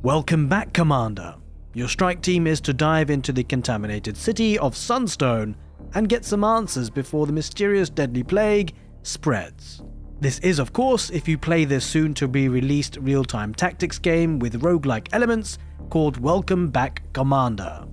Welcome back, Commander. Your strike team is to dive into the contaminated city of Sunstone and get some answers before the mysterious deadly plague spreads. This is, of course, if you play this soon-to-be-released real-time tactics game with roguelike elements called Welcome Back, Commander.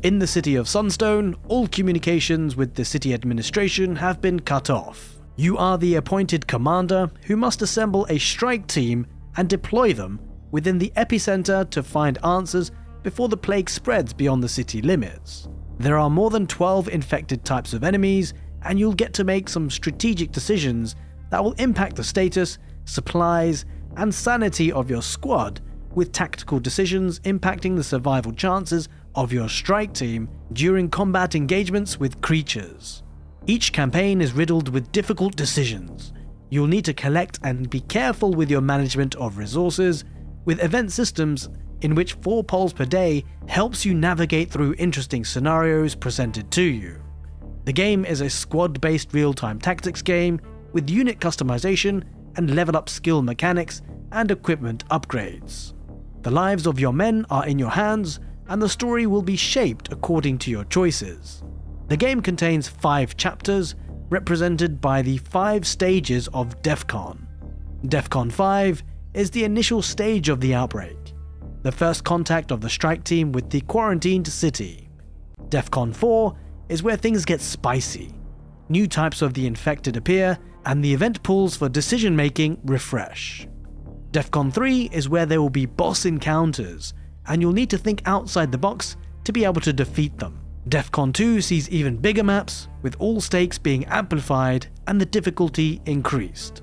In the city of Sunstone, all communications with the city administration have been cut off. You are the appointed commander who must assemble a strike team and deploy them within the epicenter to find answers before the plague spreads beyond the city limits. There are more than 12 infected types of enemies, and you'll get to make some strategic decisions that will impact the status, supplies, and sanity of your squad, with tactical decisions impacting the survival chances of your strike team during combat engagements with creatures. Each campaign is riddled with difficult decisions. You'll need to collect and be careful with your management of resources, with event systems in which 4 polls per day helps you navigate through interesting scenarios presented to you. The game is a squad-based real-time tactics game with unit customization and level-up skill mechanics and equipment upgrades. The lives of your men are in your hands, and the story will be shaped according to your choices. The game contains 5 chapters, represented by the 5 stages of DEFCON. DEFCON 5 is the initial stage of the outbreak, the first contact of the strike team with the quarantined city. DEFCON 4 is where things get spicy. New types of the infected appear, and the event pools for decision-making refresh. DEFCON 3 is where there will be boss encounters, and you'll need to think outside the box to be able to defeat them. DEFCON 2 sees even bigger maps, with all stakes being amplified and the difficulty increased.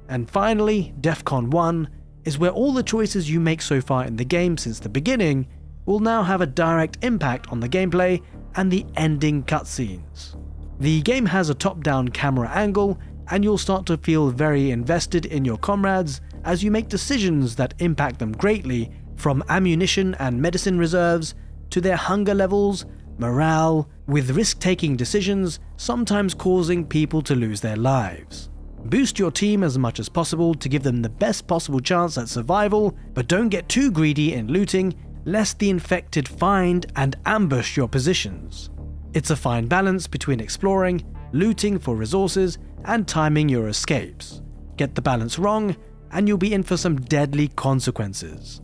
And finally, DEFCON 1 is where all the choices you make so far in the game since the beginning will now have a direct impact on the gameplay and the ending cutscenes. The game has a top-down camera angle, and you'll start to feel very invested in your comrades as you make decisions that impact them greatly, from ammunition and medicine reserves to their hunger levels, morale, with risk-taking decisions sometimes causing people to lose their lives. Boost your team as much as possible to give them the best possible chance at survival, but don't get too greedy in looting lest the infected find and ambush your positions. It's a fine balance between exploring, looting for resources, and timing your escapes. Get the balance wrong, and you'll be in for some deadly consequences.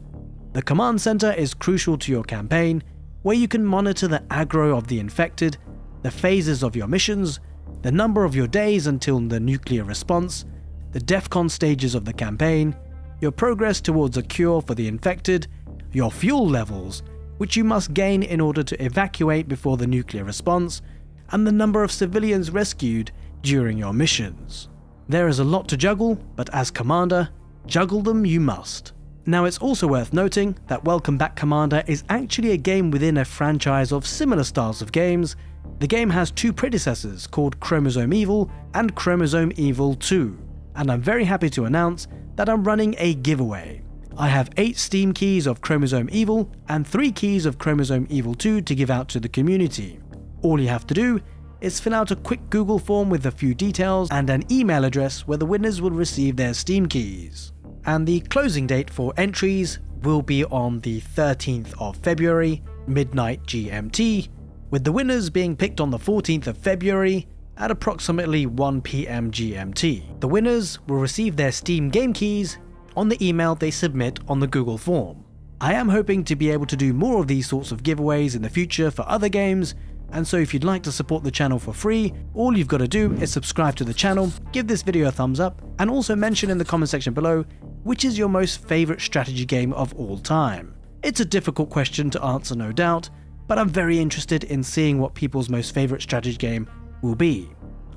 The command center is crucial to your campaign, where you can monitor the aggro of the infected, the phases of your missions, the number of your days until the nuclear response, the DEFCON stages of the campaign, your progress towards a cure for the infected, your fuel levels, which you must gain in order to evacuate before the nuclear response, and the number of civilians rescued during your missions. There is a lot to juggle, but as commander, juggle them you must. Now, it's also worth noting that Welcome Back, Commander is actually a game within a franchise of similar styles of games. The game has 2 predecessors called Chromosome Evil and Chromosome Evil 2, and I'm very happy to announce that I'm running a giveaway. I have 8 Steam keys of Chromosome Evil and 3 keys of Chromosome Evil 2 to give out to the community. All you have to do is fill out a quick Google form with a few details and an email address where the winners will receive their Steam keys. And the closing date for entries will be on the 13th of February, midnight GMT, with the winners being picked on the 14th of February at approximately 1 PM GMT. The winners will receive their Steam game keys on the email they submit on the Google form. I am hoping to be able to do more of these sorts of giveaways in the future for other games, and so if you'd like to support the channel for free, all you've got to do is subscribe to the channel, give this video a thumbs up, and also mention in the comment section below which is your most favourite strategy game of all time. It's a difficult question to answer, no doubt, but I'm very interested in seeing what people's most favourite strategy game will be.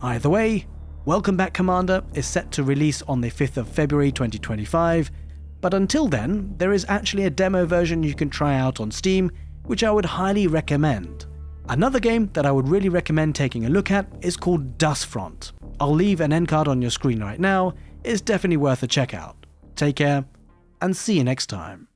Either way, Welcome Back, Commander is set to release on the 5th of February 2025, but until then, there is actually a demo version you can try out on Steam, which I would highly recommend. Another game that I would really recommend taking a look at is called Dustfront. I'll leave an end card on your screen right now. It's definitely worth a check out. Take care, and see you next time.